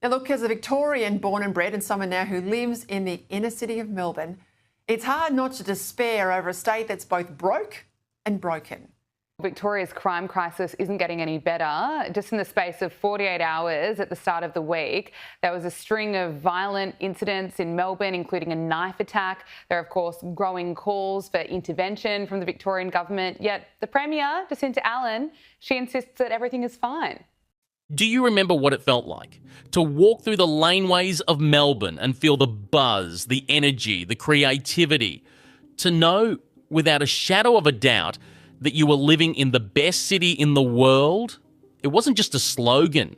Now look, as a Victorian born and bred and someone now who lives in the inner city of Melbourne, it's hard not to despair over a state that's both broke and broken. Victoria's crime crisis isn't getting any better. Just in the space of 48 hours at the start of the week, there was a string of violent incidents in Melbourne, including a knife attack. There are, of course, growing calls for intervention from the Victorian government. Yet the Premier, Jacinta Allen, she insists that everything is fine. Do you remember what it felt like to walk through the laneways of Melbourne and feel the buzz, the energy, the creativity? To know without a shadow of a doubt that you were living in the best city in the world? It wasn't just a slogan,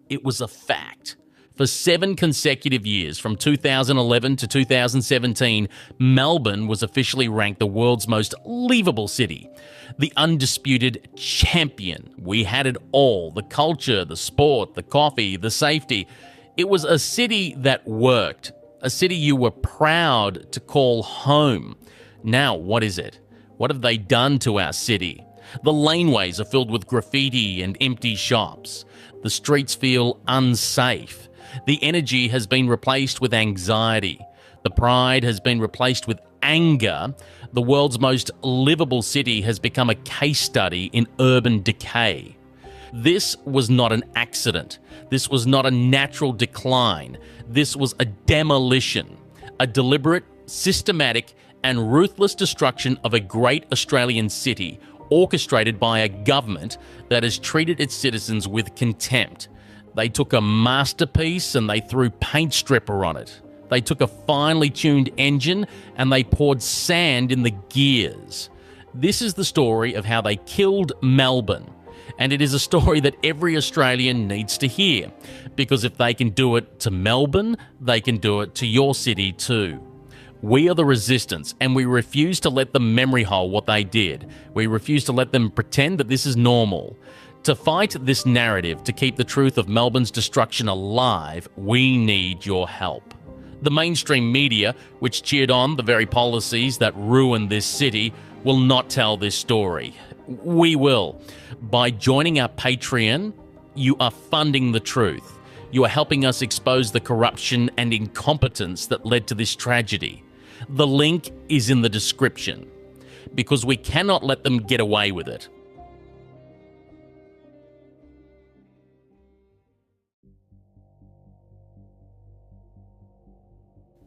it was a fact. For 7 consecutive years, from 2011 to 2017, Melbourne was officially ranked the world's most livable city. The undisputed champion. We had it all: the culture, the sport, the coffee, the safety. It was a city that worked, a city you were proud to call home. Now, what is it? What have they done to our city? The laneways are filled with graffiti and empty shops. The streets feel unsafe. The energy has been replaced with anxiety. The pride has been replaced with anger. The world's most livable city has become a case study in urban decay. This was not an accident. This was not a natural decline. This was a demolition, a deliberate, systematic, and ruthless destruction of a great Australian city, orchestrated by a government that has treated its citizens with contempt. They took a masterpiece and they threw paint stripper on it. They took a finely tuned engine and they poured sand in the gears. This is the story of how they killed Melbourne. And it is a story that every Australian needs to hear, because if they can do it to Melbourne, they can do it to your city too. We are the resistance, and we refuse to let them memory hole what they did. We refuse to let them pretend that this is normal. To fight this narrative, to keep the truth of Melbourne's destruction alive, we need your help. The mainstream media, which cheered on the very policies that ruined this city, will not tell this story. We will. By joining our Patreon, you are funding the truth. You are helping us expose the corruption and incompetence that led to this tragedy. The link is in the description, because we cannot let them get away with it.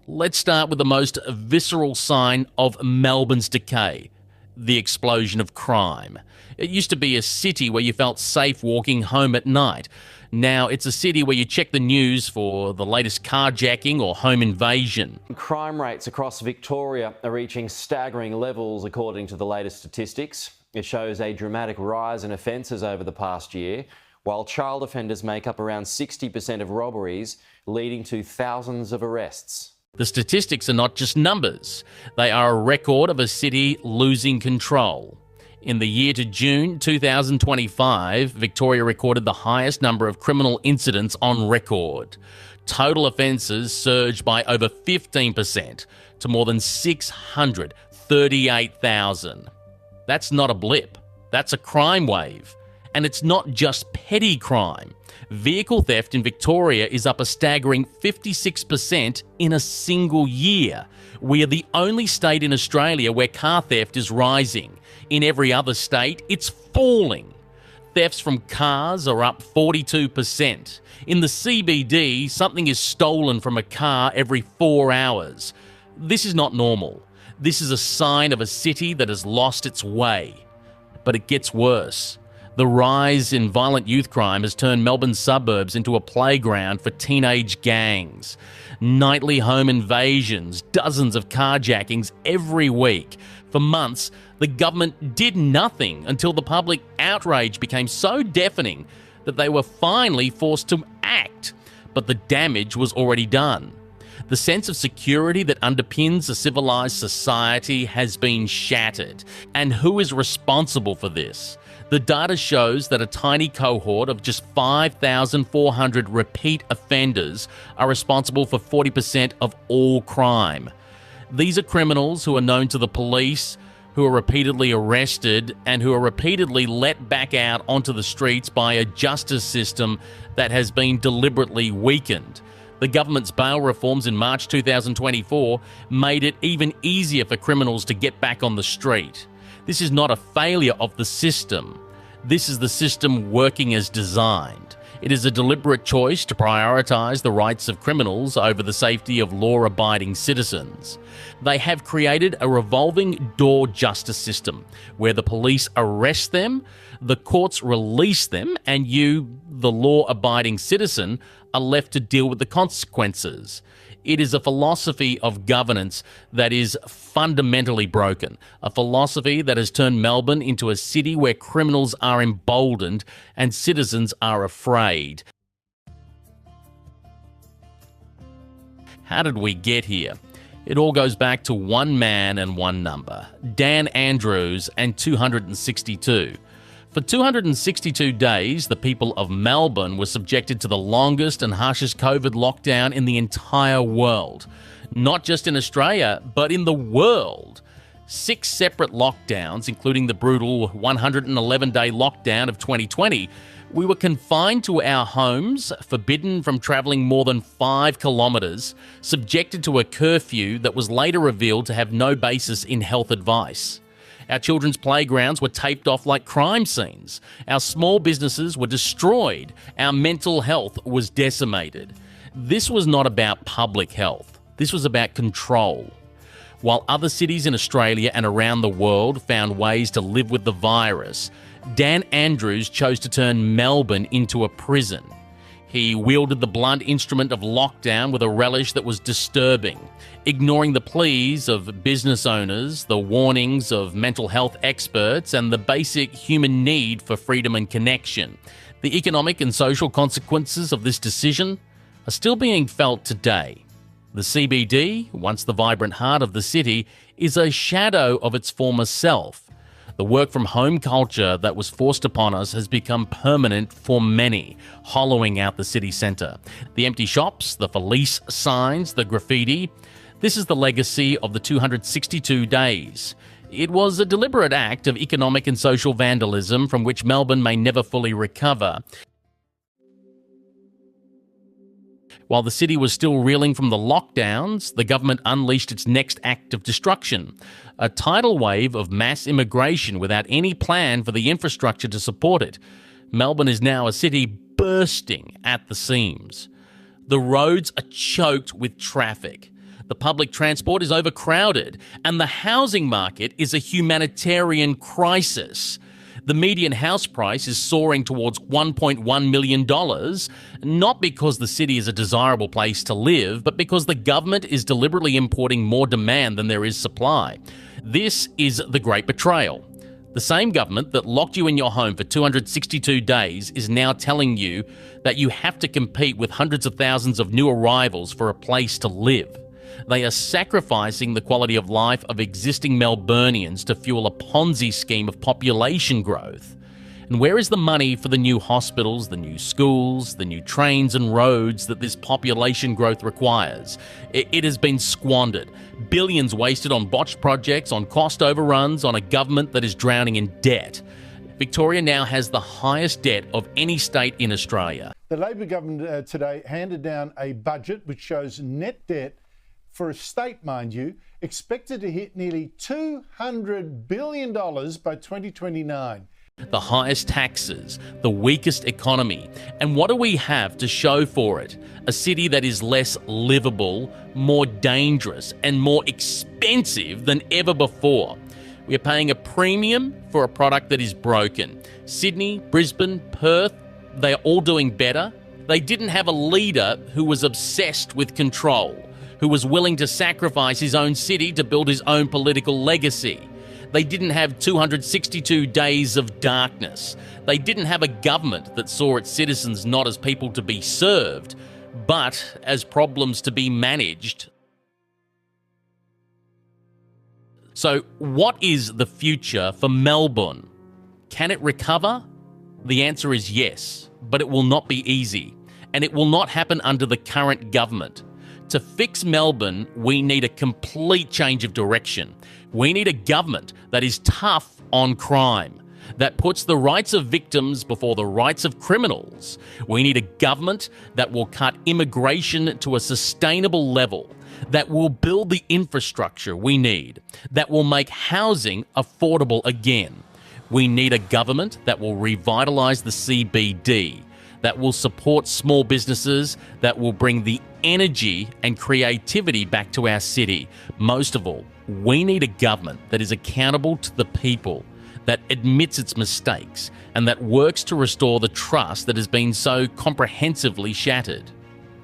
Let's start with the most visceral sign of Melbourne's decay: the explosion of crime. It used to be a city where you felt safe walking home at night. Now it's a city where you check the news for the latest carjacking or home invasion. Crime rates across Victoria are reaching staggering levels according to the latest statistics. It shows a dramatic rise in offences over the past year, while child offenders make up around 60% of robberies, leading to thousands of arrests. The statistics are not just numbers. They are a record of a city losing control. In the year to June 2025, Victoria recorded the highest number of criminal incidents on record. Total offences surged by over 15% to more than 638,000. That's not a blip. That's a crime wave. And it's not just petty crime. Vehicle theft in Victoria is up a staggering 56% in a single year. We are the only state in Australia where car theft is rising. In every other state, it's falling. Thefts from cars are up 42%. In the CBD, something is stolen from a car every 4 hours. This is not normal. This is a sign of a city that has lost its way. But it gets worse. The rise in violent youth crime has turned Melbourne's suburbs into a playground for teenage gangs. Nightly home invasions, dozens of carjackings every week. For months, the government did nothing until the public outrage became so deafening that they were finally forced to act. But the damage was already done. The sense of security that underpins a civilized society has been shattered. And who is responsible for this? The data shows that a tiny cohort of just 5,400 repeat offenders are responsible for 40% of all crime. These are criminals who are known to the police, who are repeatedly arrested and who are repeatedly let back out onto the streets by a justice system that has been deliberately weakened. The government's bail reforms in March 2024 made it even easier for criminals to get back on the street. This is not a failure of the system. This is the system working as designed. It is a deliberate choice to prioritise the rights of criminals over the safety of law-abiding citizens. They have created a revolving door justice system where the police arrest them, the courts release them, and you, the law-abiding citizen, are left to deal with the consequences. It is a philosophy of governance that is fundamentally broken, a philosophy that has turned Melbourne into a city where criminals are emboldened and citizens are afraid. How did we get here? It all goes back to one man and one number, Dan Andrews and 262. For 262 days, the people of Melbourne were subjected to the longest and harshest COVID lockdown in the entire world. Not just in Australia, but in the world. 6 separate lockdowns, including the brutal 111-day lockdown of 2020, we were confined to our homes, forbidden from travelling more than 5 kilometres, subjected to a curfew that was later revealed to have no basis in health advice. Our children's playgrounds were taped off like crime scenes. Our small businesses were destroyed. Our mental health was decimated. This was not about public health. This was about control. While other cities in Australia and around the world found ways to live with the virus, Dan Andrews chose to turn Melbourne into a prison. He wielded the blunt instrument of lockdown with a relish that was disturbing, ignoring the pleas of business owners, the warnings of mental health experts, and the basic human need for freedom and connection. The economic and social consequences of this decision are still being felt today. The CBD, once the vibrant heart of the city, is a shadow of its former self. The work-from-home culture that was forced upon us has become permanent for many, hollowing out the city centre. The empty shops, the police signs, the graffiti. This is the legacy of the 262 days. It was a deliberate act of economic and social vandalism from which Melbourne may never fully recover. While the city was still reeling from the lockdowns, the government unleashed its next act of destruction, a tidal wave of mass immigration without any plan for the infrastructure to support it. Melbourne is now a city bursting at the seams. The roads are choked with traffic. The public transport is overcrowded, and the housing market is a humanitarian crisis. The median house price is soaring towards $1.1 million, not because the city is a desirable place to live, but because the government is deliberately importing more demand than there is supply. This is the great betrayal. The same government that locked you in your home for 262 days is now telling you that you have to compete with hundreds of thousands of new arrivals for a place to live. They are sacrificing the quality of life of existing Melburnians to fuel a Ponzi scheme of population growth. And where is the money for the new hospitals, the new schools, the new trains and roads that this population growth requires? It has been squandered. Billions wasted on botched projects, on cost overruns, on a government that is drowning in debt. Victoria now has the highest debt of any state in Australia. The Labor government today handed down a budget which shows net debt for a state, mind you, expected to hit nearly $200 billion by 2029. The highest taxes, the weakest economy. And what do we have to show for it? A city that is less livable, more dangerous, and more expensive than ever before. We are paying a premium for a product that is broken. Sydney, Brisbane, Perth, they are all doing better. They didn't have a leader who was obsessed with control, who was willing to sacrifice his own city to build his own political legacy. They didn't have 262 days of darkness. They didn't have a government that saw its citizens not as people to be served, but as problems to be managed. So, what is the future for Melbourne? Can it recover? The answer is yes, but it will not be easy, and it will not happen under the current government. To fix Melbourne, we need a complete change of direction. We need a government that is tough on crime, that puts the rights of victims before the rights of criminals. We need a government that will cut immigration to a sustainable level, that will build the infrastructure we need, that will make housing affordable again. We need a government that will revitalise the CBD, that will support small businesses, that will bring the energy and creativity back to our city. Most of all, we need a government that is accountable to the people, that admits its mistakes, and that works to restore the trust that has been so comprehensively shattered.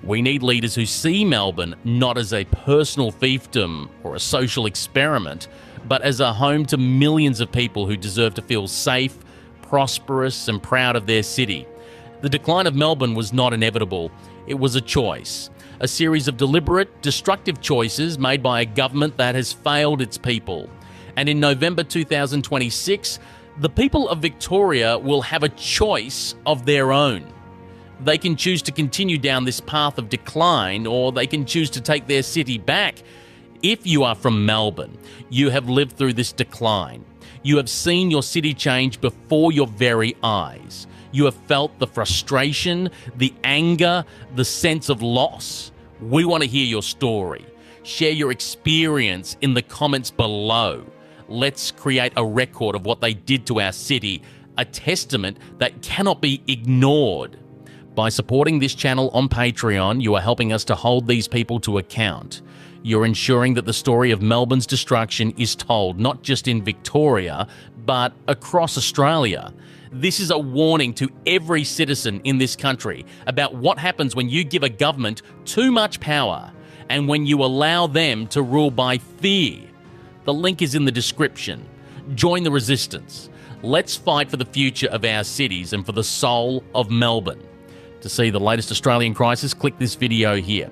We need leaders who see Melbourne not as a personal fiefdom or a social experiment, but as a home to millions of people who deserve to feel safe, prosperous, and proud of their city. The decline of Melbourne was not inevitable. It was a choice, a series of deliberate, destructive choices made by a government that has failed its people. And in November 2026, the people of Victoria will have a choice of their own. They can choose to continue down this path of decline, or they can choose to take their city back. If you are from Melbourne, you have lived through this decline. You have seen your city change before your very eyes. You have felt the frustration, the anger, the sense of loss. We want to hear your story. Share your experience in the comments below. Let's create a record of what they did to our city, a testament that cannot be ignored. By supporting this channel on Patreon, you are helping us to hold these people to account. You're ensuring that the story of Melbourne's destruction is told not just in Victoria, but across Australia. This is a warning to every citizen in this country about what happens when you give a government too much power and when you allow them to rule by fear. The link is in the description. Join the resistance. Let's fight for the future of our cities and for the soul of Melbourne. To see the latest Australian crisis, click this video here.